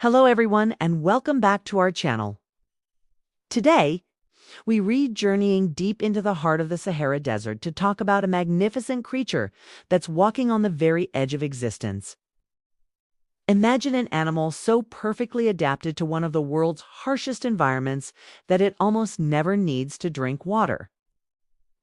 Hello everyone and welcome back to our channel. Today, we read journeying deep into the heart of the Sahara Desert to talk about a magnificent creature that's walking on the very edge of existence. Imagine an animal so perfectly adapted to one of the world's harshest environments that it almost never needs to drink water.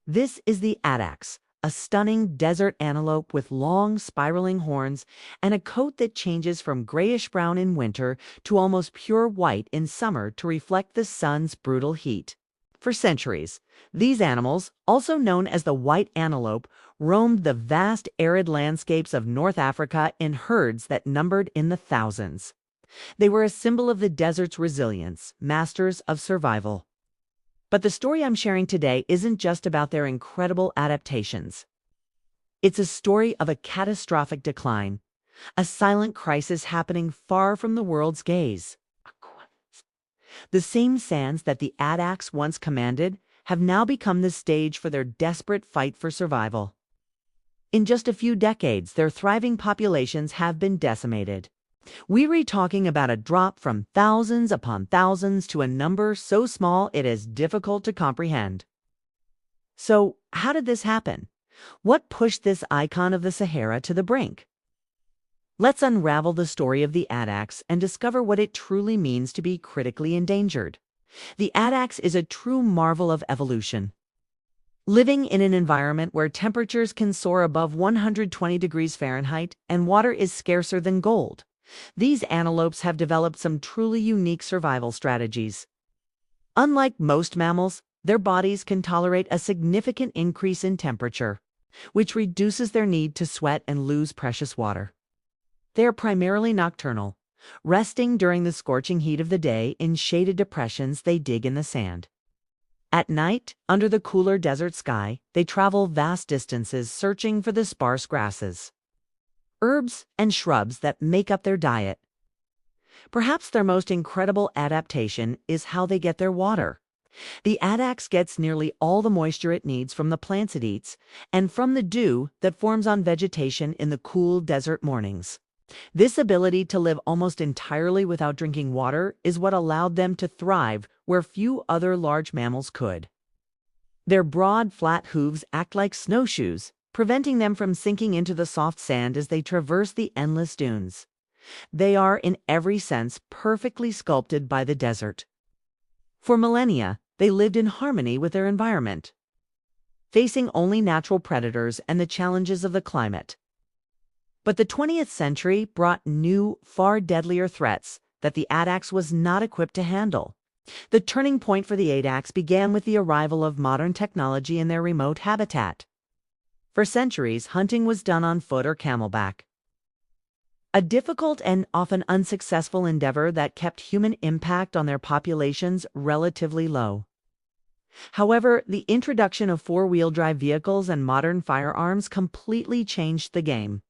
This is the Addax, a stunning desert antelope with long, spiraling horns and a coat that changes from grayish-brown in winter to almost pure white in summer to reflect the sun's brutal heat. For centuries, these animals, also known as the white antelope, roamed the vast arid landscapes of North Africa in herds that numbered in the thousands. They were a symbol of the desert's resilience, masters of survival. But the story I'm sharing today isn't just about their incredible adaptations. It's a story of a catastrophic decline, a silent crisis happening far from the world's gaze. The same sands that the Addax once commanded have now become the stage for their desperate fight for survival. In just a few decades, their thriving populations have been decimated. We're talking about a drop from thousands upon thousands to a number so small it is difficult to comprehend. So, how did this happen? What pushed this icon of the Sahara to the brink? Let's unravel the story of the Addax and discover what it truly means to be critically endangered. The Addax is a true marvel of evolution. Living in an environment where temperatures can soar above 120 degrees Fahrenheit and water is scarcer than gold, these antelopes have developed some truly unique survival strategies. Unlike most mammals, their bodies can tolerate a significant increase in temperature, which reduces their need to sweat and lose precious water. They are primarily nocturnal, resting during the scorching heat of the day in shaded depressions they dig in the sand. At night, under the cooler desert sky, they travel vast distances searching for the sparse grasses, herbs, and shrubs that make up their diet. Perhaps their most incredible adaptation is how they get their water. The Addax gets nearly all the moisture it needs from the plants it eats and from the dew that forms on vegetation in the cool desert mornings. This ability to live almost entirely without drinking water is what allowed them to thrive where few other large mammals could. Their broad, flat hooves act like snowshoes, preventing them from sinking into the soft sand as they traverse the endless dunes. They are, in every sense, perfectly sculpted by the desert. For millennia, they lived in harmony with their environment, facing only natural predators and the challenges of the climate. But the 20th century brought new, far deadlier threats that the Addax was not equipped to handle. The turning point for the Addax began with the arrival of modern technology in their remote habitat. For centuries, hunting was done on foot or camelback, a difficult and often unsuccessful endeavor that kept human impact on their populations relatively low. However, the introduction of four-wheel drive vehicles and modern firearms completely changed the game.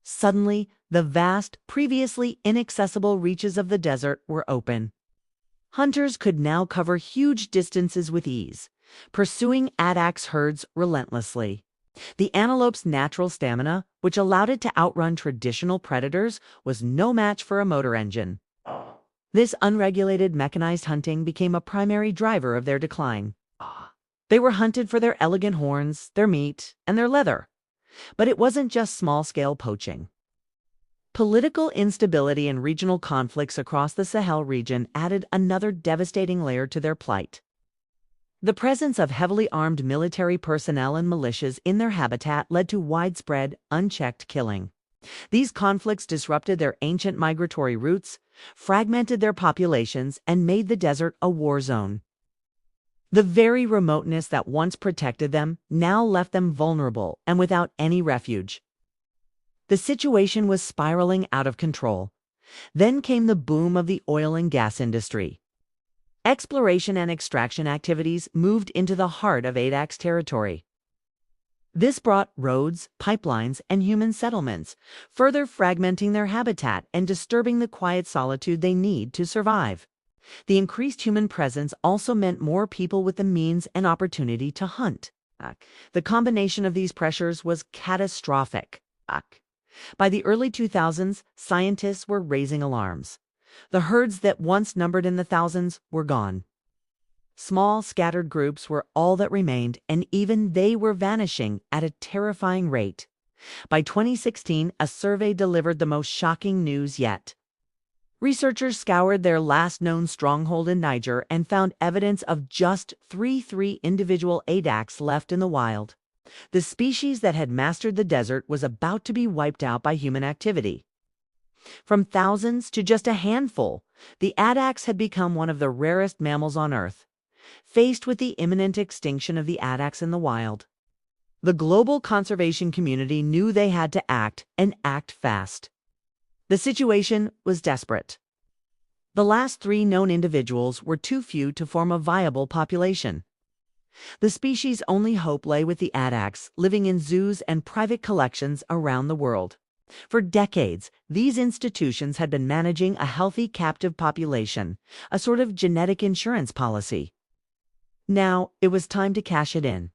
Suddenly, the vast, previously inaccessible reaches of the desert were open. Hunters could now cover huge distances with ease, pursuing Addax herds relentlessly. The antelope's natural stamina, which allowed it to outrun traditional predators, was no match for a motor engine. This unregulated mechanized hunting became a primary driver of their decline. They were hunted for their elegant horns, their meat, and their leather. But it wasn't just small-scale poaching. Political instability and regional conflicts across the Sahel region added another devastating layer to their plight. The presence of heavily armed military personnel and militias in their habitat led to widespread, unchecked killing. These conflicts disrupted their ancient migratory routes, fragmented their populations, and made the desert a war zone. The very remoteness that once protected them now left them vulnerable and without any refuge. The situation was spiraling out of control. Then came the boom of the oil and gas industry. Exploration and extraction activities moved into the heart of Addax territory. This brought roads, pipelines, and human settlements, further fragmenting their habitat and disturbing the quiet solitude they need to survive. The increased human presence also meant more people with the means and opportunity to hunt. The combination of these pressures was catastrophic. By the early 2000s, scientists were raising alarms. The herds that once numbered in the thousands were gone. Small, scattered groups were all that remained, and even they were vanishing at a terrifying rate. By 2016, a survey delivered the most shocking news yet. Researchers scoured their last known stronghold in Niger and found evidence of just three individual Addax left in the wild. The species that had mastered the desert was about to be wiped out by human activity. From thousands to just a handful, the Addax had become one of the rarest mammals on Earth. Faced with the imminent extinction of the Addax in the wild, the global conservation community knew they had to act, and act fast. The situation was desperate. The last 3 known individuals were too few to form a viable population. The species' only hope lay with the Addax, living in zoos and private collections around the world. For decades, these institutions had been managing a healthy captive population, a sort of genetic insurance policy. Now, it was time to cash it in.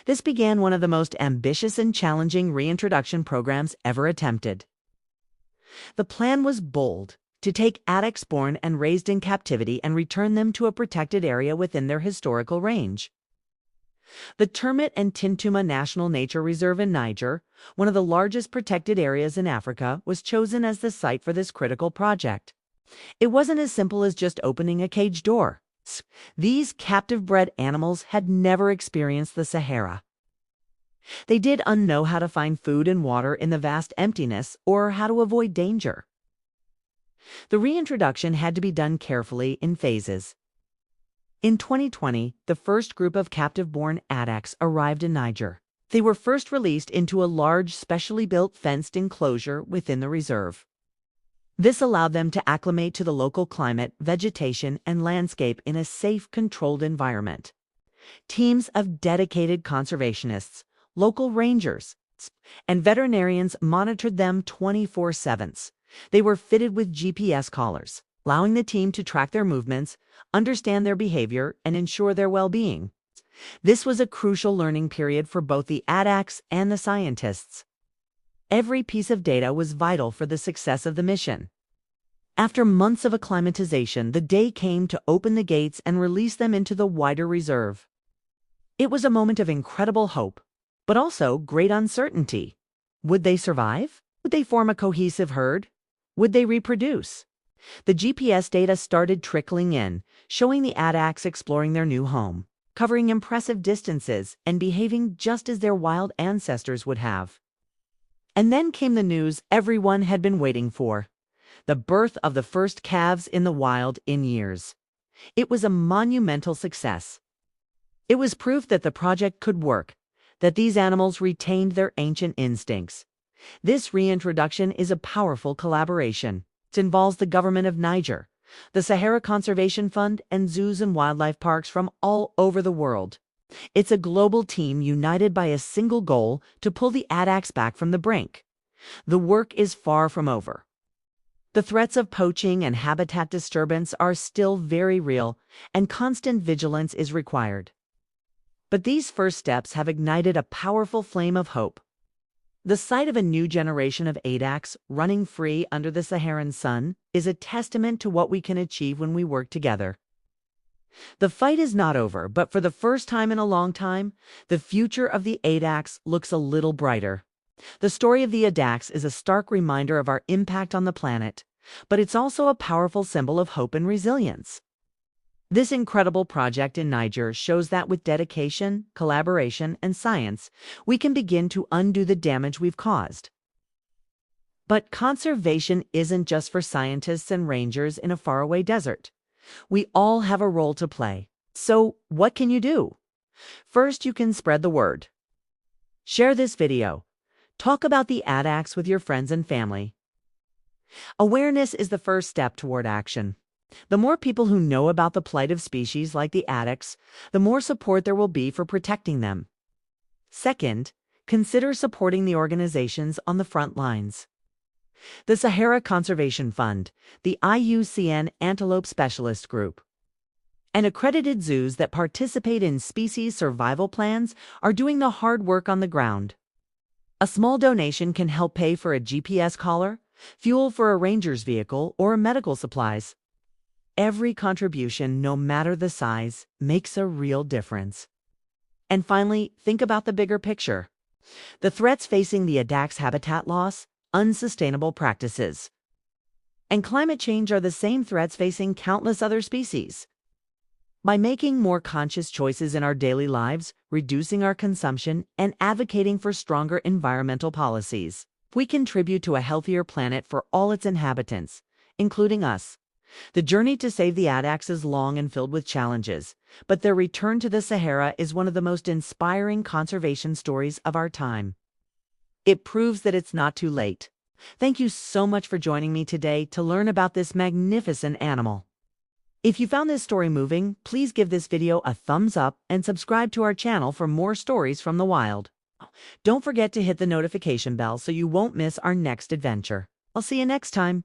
This began one of the most ambitious and challenging reintroduction programs ever attempted. The plan was bold: to take Addax born and raised in captivity and return them to a protected area within their historical range. The Termit and Tintuma National Nature Reserve in Niger, one of the largest protected areas in Africa, was chosen as the site for this critical project. It wasn't as simple as just opening a cage door. These captive-bred animals had never experienced the Sahara. They didn't know how to find food and water in the vast emptiness or how to avoid danger. The reintroduction had to be done carefully in phases. In 2020, the first group of captive-born Addax arrived in Niger. They were first released into a large, specially built fenced enclosure within the reserve. This allowed them to acclimate to the local climate, vegetation, and landscape in a safe, controlled environment. Teams of dedicated conservationists, local rangers, and veterinarians monitored them 24/7. They were fitted with GPS collars, allowing the team to track their movements, understand their behavior, and ensure their well-being. This was a crucial learning period for both the Addax and the scientists. Every piece of data was vital for the success of the mission. After months of acclimatization, the day came to open the gates and release them into the wider reserve. It was a moment of incredible hope, but also great uncertainty. Would they survive? Would they form a cohesive herd? Would they reproduce? The GPS data started trickling in, showing the Addax exploring their new home, covering impressive distances, and behaving just as their wild ancestors would have. And then came the news everyone had been waiting for: the birth of the first calves in the wild in years. It was a monumental success. It was proof that the project could work, that these animals retained their ancient instincts. This reintroduction is a powerful collaboration. It involves the government of Niger, the Sahara Conservation Fund, and zoos and wildlife parks from all over the world. It's a global team united by a single goal: to pull the Addax back from the brink. The work is far from over. The threats of poaching and habitat disturbance are still very real, and constant vigilance is required. But these first steps have ignited a powerful flame of hope. The sight of a new generation of Addax running free under the Saharan sun is a testament to what we can achieve when we work together. The fight is not over, but for the first time in a long time, the future of the Addax looks a little brighter. The story of the Addax is a stark reminder of our impact on the planet, but it's also a powerful symbol of hope and resilience. This incredible project in Niger shows that with dedication, collaboration, and science, we can begin to undo the damage we've caused. But conservation isn't just for scientists and rangers in a faraway desert. We all have a role to play. So, what can you do? First, you can spread the word. Share this video. Talk about the Addax with your friends and family. Awareness is the first step toward action. The more people who know about the plight of species like the Addax, the more support there will be for protecting them. Second, consider supporting the organizations on the front lines. The Sahara Conservation Fund, the IUCN Antelope Specialist Group, and accredited zoos that participate in species survival plans are doing the hard work on the ground. A small donation can help pay for a GPS collar, fuel for a ranger's vehicle, or medical supplies. Every contribution, no matter the size, makes a real difference. And finally, think about the bigger picture. The threats facing the Addax habitat loss, unsustainable practices, and climate change are the same threats facing countless other species. By making more conscious choices in our daily lives, reducing our consumption, and advocating for stronger environmental policies, we contribute to a healthier planet for all its inhabitants, including us. The journey to save the Addax is long and filled with challenges, but their return to the Sahara is one of the most inspiring conservation stories of our time. It proves that it's not too late. Thank you so much for joining me today to learn about this magnificent animal. If you found this story moving, please give this video a thumbs up and subscribe to our channel for more stories from the wild. Don't forget to hit the notification bell so you won't miss our next adventure. I'll see you next time.